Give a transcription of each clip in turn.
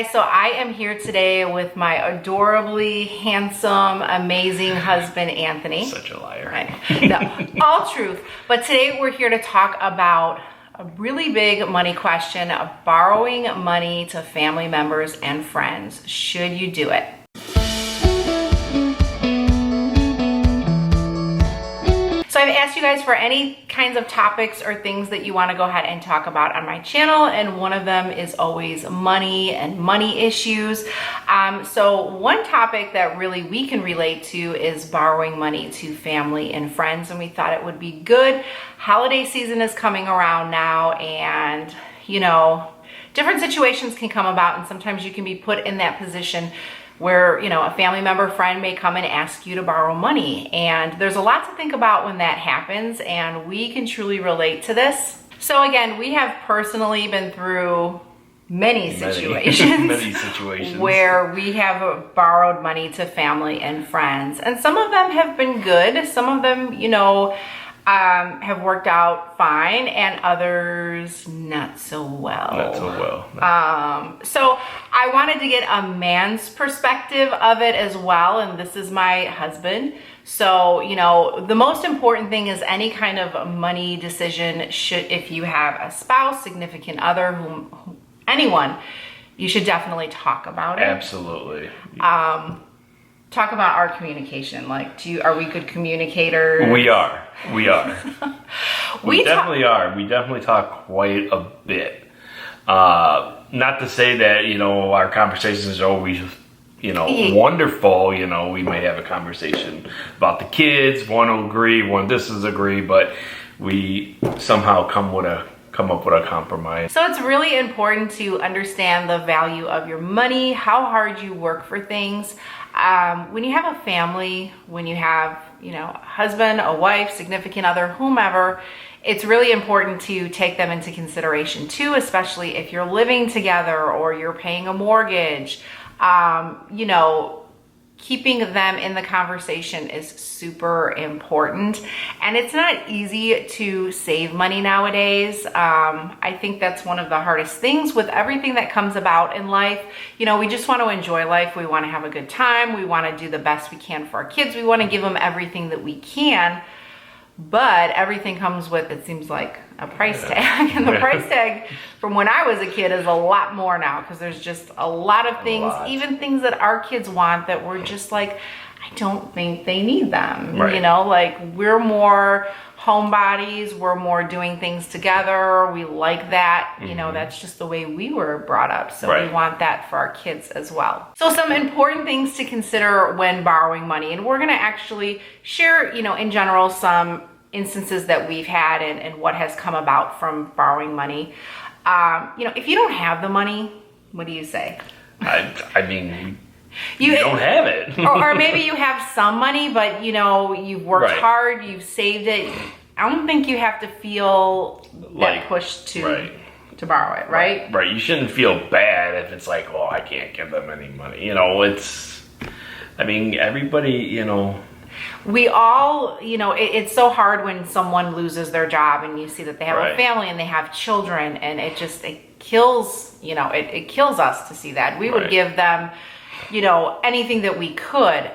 guys, so I am here today with my adorably handsome, amazing husband, Anthony. Such a liar. No, all truth. But today we're here to talk about a really big money question of borrowing money to family members and friends. Should you do it? So I've asked you guys for any kinds of topics or things that you want to go ahead and talk about on my channel, and one of them is always money and money issues. So one topic that really we can relate to is borrowing money to family and friends, and we thought it would be good. Holiday season is coming around now, and you know, different situations can come about, and sometimes you can be put in that position where, you know, a family member, friend may come and ask you to borrow money. And there's a lot to think about when that happens, and we can truly relate to this. So again, we have personally been through many situations where we have borrowed money to family and friends. And some of them have been good. Some of them, you know, have worked out fine, and others not so well. Not so well. No. So I wanted to get a man's perspective of it as well, and this is my husband. So, you know, the most important thing is any kind of money decision if you have a spouse, significant other, anyone, you should definitely talk about it. Absolutely. Talk about our communication. Like, are we good communicators? We are. We definitely are. We definitely talk quite a bit. Not to say that, you know, our conversations are always, you know, wonderful. You know, we may have a conversation about the kids. One will agree, one disagree, but we somehow come up with a compromise. So it's really important to understand the value of your money, how hard you work for things. When you have a family, when you have, you know, a husband, a wife, significant other, whomever, it's really important to take them into consideration too, especially if you're living together or you're paying a mortgage. You know, keeping them in the conversation is super important, and it's not easy to save money nowadays. I think that's one of the hardest things with everything that comes about in life. You know, we just want to enjoy life. We want to have a good time. We want to do the best we can for our kids. We want to give them everything that we can, but everything comes with, it seems like, a price tag. And the price tag from when I was a kid is a lot more now, because there's just a lot of things, even things that our kids want that we're just like, I don't think they need them. Right. You know, like, we're more homebodies, we're more doing things together. We like that. You know, that's just the way we were brought up. So we want that for our kids as well. So some important things to consider when borrowing money, and we're going to actually share, you know, in general, some instances that we've had and what has come about from borrowing money. You know, if you don't have the money, what do you say? I mean, you don't have it. or maybe you have some money, but, you know, you've worked hard, you've saved it. I don't think you have to feel that push to borrow it, right? Right. You shouldn't feel bad if it's like, oh, I can't give them any money. You know, I mean, everybody, you know. We all, you know, it's so hard when someone loses their job and you see that they have a family and they have children, and it kills, you know, it kills us to see that. We would give them, you know, anything that we could.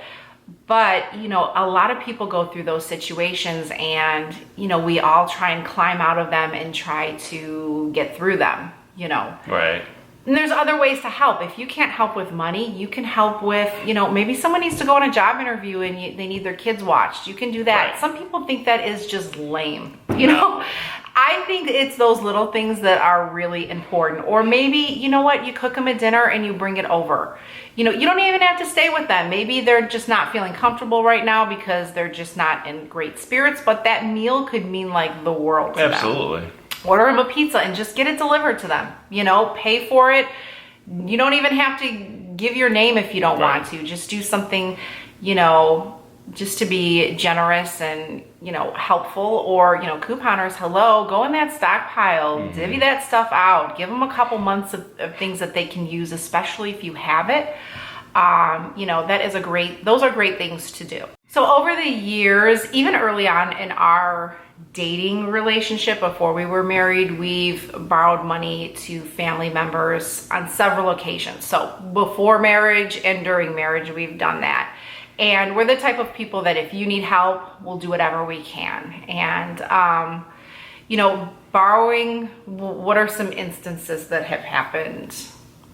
But, you know, a lot of people go through those situations, and, you know, we all try and climb out of them and try to get through them, you know. Right. And there's other ways to help. If you can't help with money, you can help with, you know, maybe someone needs to go on a job interview and they need their kids watched. You can do that. Right. Some people think that is just lame, you know. I think it's those little things that are really important. Or maybe, you know what, you cook them a dinner and you bring it over. You know, you don't even have to stay with them. Maybe they're just not feeling comfortable right now because they're just not in great spirits, but that meal could mean like the world to them. Absolutely. Order them a pizza and just get it delivered to them. You know, pay for it. You don't even have to give your name if you don't want to. Just do something, you know, just to be generous and, you know, helpful. Or, you know, couponers, hello, go in that stockpile, divvy that stuff out. Give them a couple months of things that they can use, especially if you have it. You know, those are great things to do. So over the years, even early on in our dating relationship before we were married, we've borrowed money to family members on several occasions. So before marriage and during marriage, we've done that. And we're the type of people that if you need help, we'll do whatever we can. And, you know, borrowing, what are some instances that have happened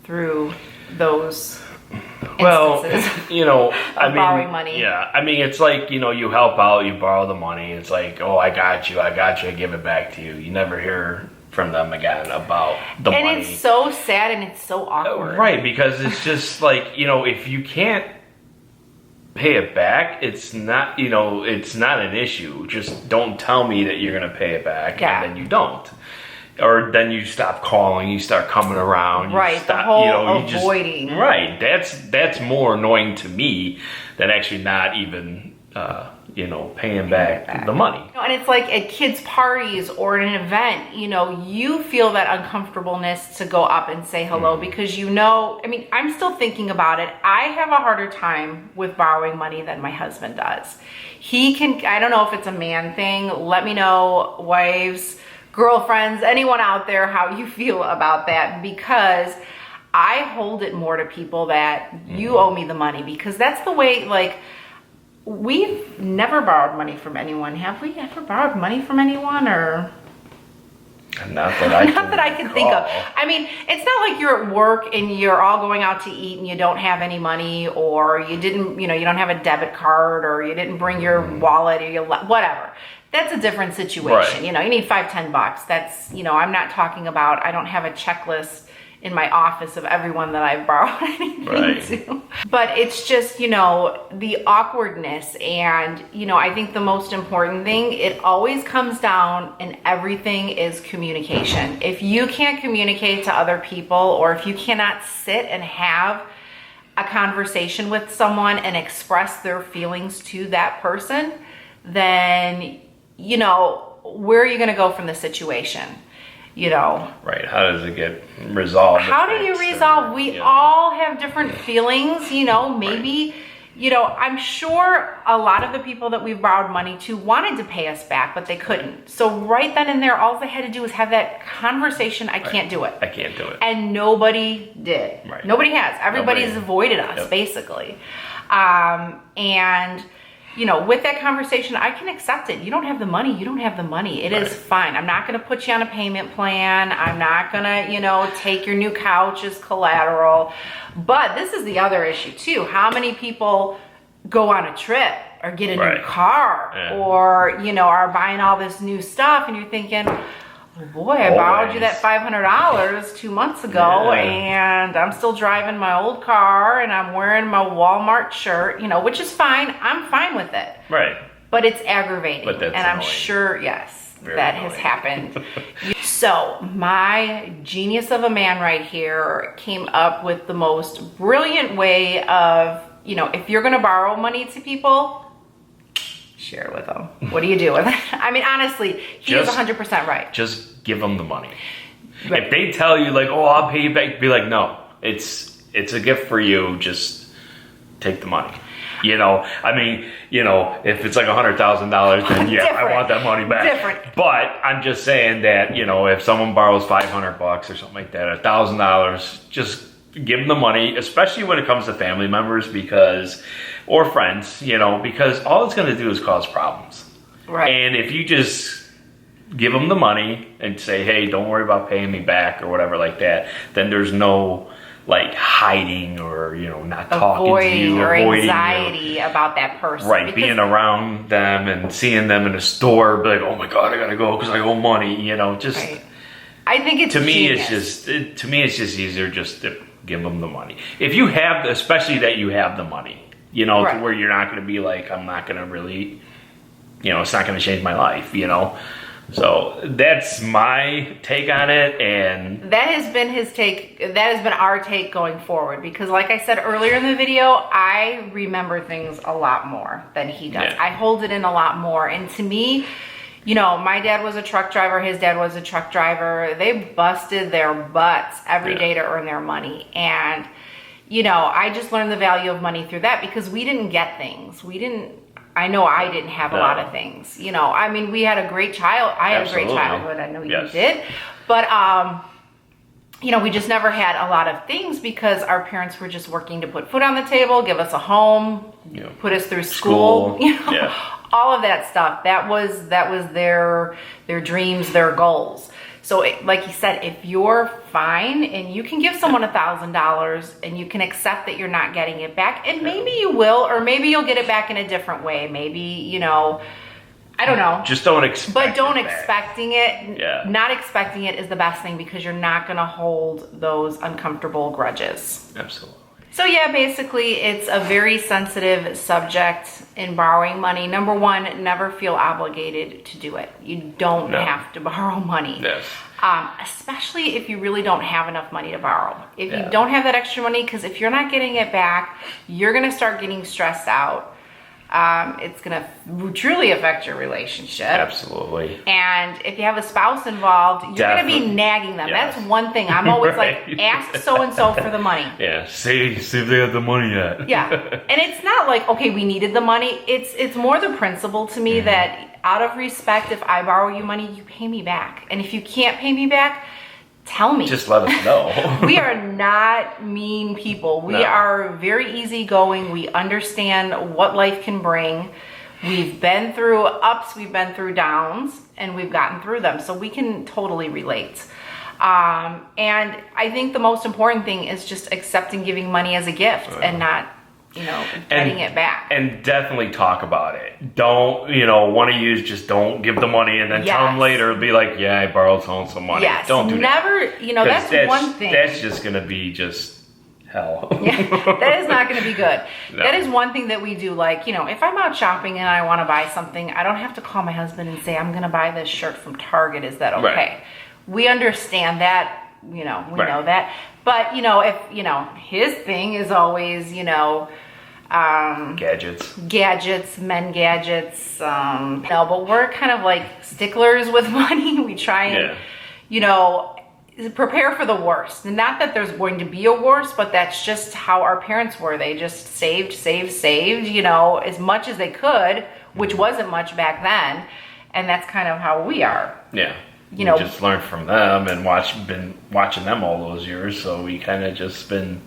through those instances? You know, I mean, borrowing money. Yeah, I mean, it's like, you know, you help out, you borrow the money. It's like, oh, I got you, I give it back to you. You never hear from them again about the money. And it's so sad and it's so awkward. Right, because it's just like, you know, if you can't pay it back, it's not, you know, it's not an issue. Just don't tell me that you're gonna pay it back, and then you don't. Or then you stop calling, you start coming around. Right, stop, the whole you know, avoiding. Right, that's more annoying to me than actually not even, you know, paying back the money. You know, and it's like at kids' parties or at an event, you know, you feel that uncomfortableness to go up and say hello because you know, I mean, I'm still thinking about it. I have a harder time with borrowing money than my husband does. He can, I don't know if it's a man thing. Let me know, wives, girlfriends, anyone out there, how you feel about that, because I hold it more to people that you owe me the money, because that's the way, like, we've never borrowed money from anyone. Have we ever borrowed money from anyone? Or not that I can think of. I mean, it's not like you're at work and you're all going out to eat and you don't have any money, or you didn't, you know, you don't have a debit card, or you didn't bring your wallet, or your whatever. That's a different situation. Right. You know, you need $5-10. That's, you know, I'm not talking about, I don't have a checklist in my office of everyone that I've borrowed anything to. But it's just, you know, the awkwardness, and, you know, I think the most important thing, it always comes down, and everything is communication. If you can't communicate to other people, or if you cannot sit and have a conversation with someone and express their feelings to that person, then, you know, where are you going to go from the situation? You know, right? How does it get resolved? How do you resolve? We all have different feelings, you know, maybe, you know, I'm sure a lot of the people that we've borrowed money to wanted to pay us back, but they couldn't. So right then and there, all they had to do was have that conversation. I can't do it. I can't do it. And nobody did. Right. Nobody has. Everybody's avoided us, basically. And, you know, with that conversation, I can accept it. You don't have the money. You don't have the money. It is fine. I'm not going to put you on a payment plan. I'm not going to, you know, take your new couch as collateral. But this is the other issue too. How many people go on a trip or get a new car or, you know, are buying all this new stuff, and you're thinking, oh boy, I borrowed you that $500 2 months ago, and I'm still driving my old car, and I'm wearing my Walmart shirt, you know, which is fine. I'm fine with it. Right. But it's aggravating. But that's and I'm annoying. sure, yes, Very that annoying. has happened. So my genius of a man right here came up with the most brilliant way of, you know, if you're going to borrow money to people, share it with them. What do you do with it? I mean, honestly, he is 100% right. Just give them the money. Right. If they tell you like, "Oh, I'll pay you back," be like, "No, it's a gift for you. Just take the money." You know, I mean, you know, if it's like $100,000, then yeah, I want that money back. Different. But I'm just saying that, you know, if someone borrows $500 or something like that, $1,000, just give them the money, especially when it comes to family members, because, or friends, you know, because all it's going to do is cause problems. Right. And if you just give them the money and say, "Hey, don't worry about paying me back," or whatever like that, then there's no like hiding or, you know, not talking to you, or avoiding anxiety about that person. Right, being around them and seeing them in a store, be like, "Oh my God, I gotta go because I owe money," you know, just. Right. I think it's to me, genius. to me, it's just easier just to give them the money. If you have, especially that you have the money, you know, to where you're not going to be like, "I'm not going to really, you know, it's not going to change my life," you know. So that's my take on it, and that has been his take. That has been our take going forward, because like I said earlier in the video, I remember things a lot more than he does. I hold it in a lot more. And to me, you know, my dad was a truck driver, his dad was a truck driver. They busted their butts every day to earn their money. And, you know, I just learned the value of money through that, because we didn't get things. We didn't I know I didn't have a lot of things, you know. I mean, we had a great child. I had a great childhood. I know you did. But, you know, we just never had a lot of things because our parents were just working to put food on the table, give us a home, put us through school, you know, all of that stuff. That was their dreams, their goals. So like he said, if you're fine and you can give someone $1,000 and you can accept that you're not getting it back, and maybe you will, or maybe you'll get it back in a different way. Maybe, you know, I don't know. Just don't expect But don't it back. expecting it. Yeah. Not expecting it is the best thing because you're not going to hold those uncomfortable grudges. Absolutely. So yeah, basically it's a very sensitive subject in borrowing money. Number one, never feel obligated to do it. You don't have to borrow money. Yes. Especially if you really don't have enough money to borrow. If you don't have that extra money, because if you're not getting it back, you're going to start getting stressed out. It's going to truly affect your relationship. Absolutely. And if you have a spouse involved, you're going to be nagging them. Yes. That's one thing. I'm always like, ask so-and-so for the money. Yeah, see if they have the money yet. Yeah. And it's not like, okay, we needed the money. It's more the principle to me that out of respect, if I borrow you money, you pay me back. And if you can't pay me back, tell me. Just let us know. We are not mean people. We are very easygoing. We understand what life can bring. We've been through ups, we've been through downs, and we've gotten through them. So we can totally relate. And I think the most important thing is just accepting giving money as a gift and not, you know, getting it back. And definitely talk about it. Don't, you know, one of you just don't give the money and then tell them later, be like, yeah, I borrowed someone some money. Yes. Don't do never, that. You know, that's one thing. That's just going to be just hell. Yeah, that is not going to be good. No. That is one thing that we do. Like, you know, if I'm out shopping and I want to buy something, I don't have to call my husband and say, I'm going to buy this shirt from Target. Is that okay? Right. We understand that, you know, we know that. But, you know, if, you know, his thing is always, you know, gadgets, men gadgets, no, but we're kind of like sticklers with money. We try and, you know, prepare for the worst. Not that there's going to be a worst, but that's just how our parents were. They just saved, you know, as much as they could, which wasn't much back then. And that's kind of how we are. Yeah. You know, just learned from them and been watching them all those years. So we kind of just been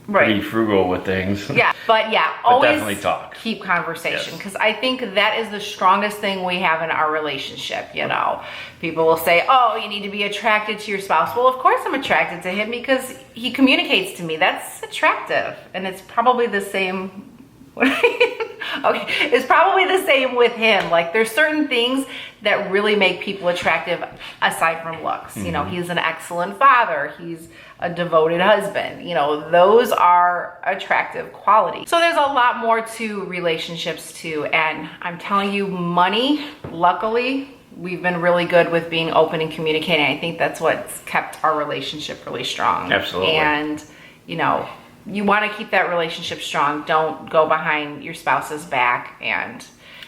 pretty frugal with things. Yeah, but but always definitely talk. Keep conversation, because I think that is the strongest thing we have in our relationship. You know, people will say, oh, you need to be attracted to your spouse. Well, of course I'm attracted to him because he communicates to me. That's attractive. And it's probably the same. Okay, it's probably the same with him. Like, there's certain things that really make people attractive aside from looks. You know, he's an excellent father. He's a devoted husband. You know, those are attractive qualities. So there's a lot more to relationships too. And I'm telling you, money, luckily, we've been really good with being open and communicating. I think that's what's kept our relationship really strong. Absolutely. And, you know, you want to keep that relationship strong. Don't go behind your spouse's back and,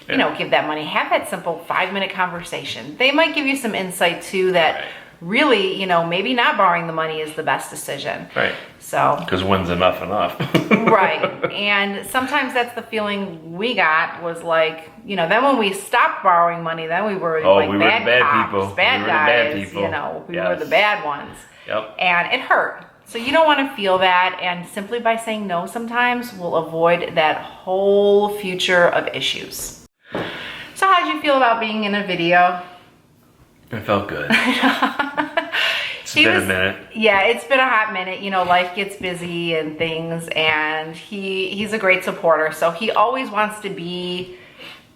you know, give that money. Have that simple 5-minute conversation. They might give you some insight too that really, you know, maybe not borrowing the money is the best decision. Right. So. Because when's enough? Right. And sometimes that's the feeling we got was like, you know, then when we stopped borrowing money, then we were like we bad were the bad cops, people. Bad we were guys, the bad people. You know, we were the bad ones. Yep. And it hurt. So you don't want to feel that, and simply by saying no sometimes will avoid that whole future of issues. So how'd you feel about being in a video? It felt good. It's been a minute. Yeah, it's been a hot minute. You know, life gets busy and things, and he's a great supporter. So he always wants to be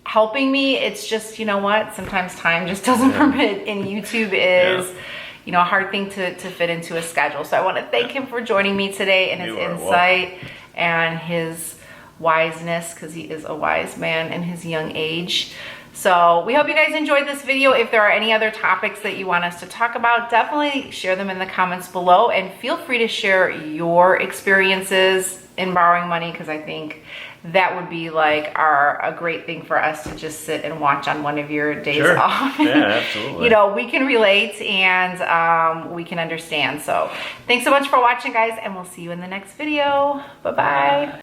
helping me. It's just, you know what, sometimes time just doesn't permit, and YouTube is... you know, a hard thing to fit into a schedule. So I want to thank him for joining me today and his insight and his wiseness, because he is a wise man in his young age. So we hope you guys enjoyed this video. If there are any other topics that you want us to talk about, definitely share them in the comments below, and feel free to share your experiences in borrowing money, because I think that would be like a great thing for us to just sit and watch on one of your days off. Yeah, absolutely. You know, we can relate and we can understand. So thanks so much for watching, guys, and we'll see you in the next video. Bye-bye.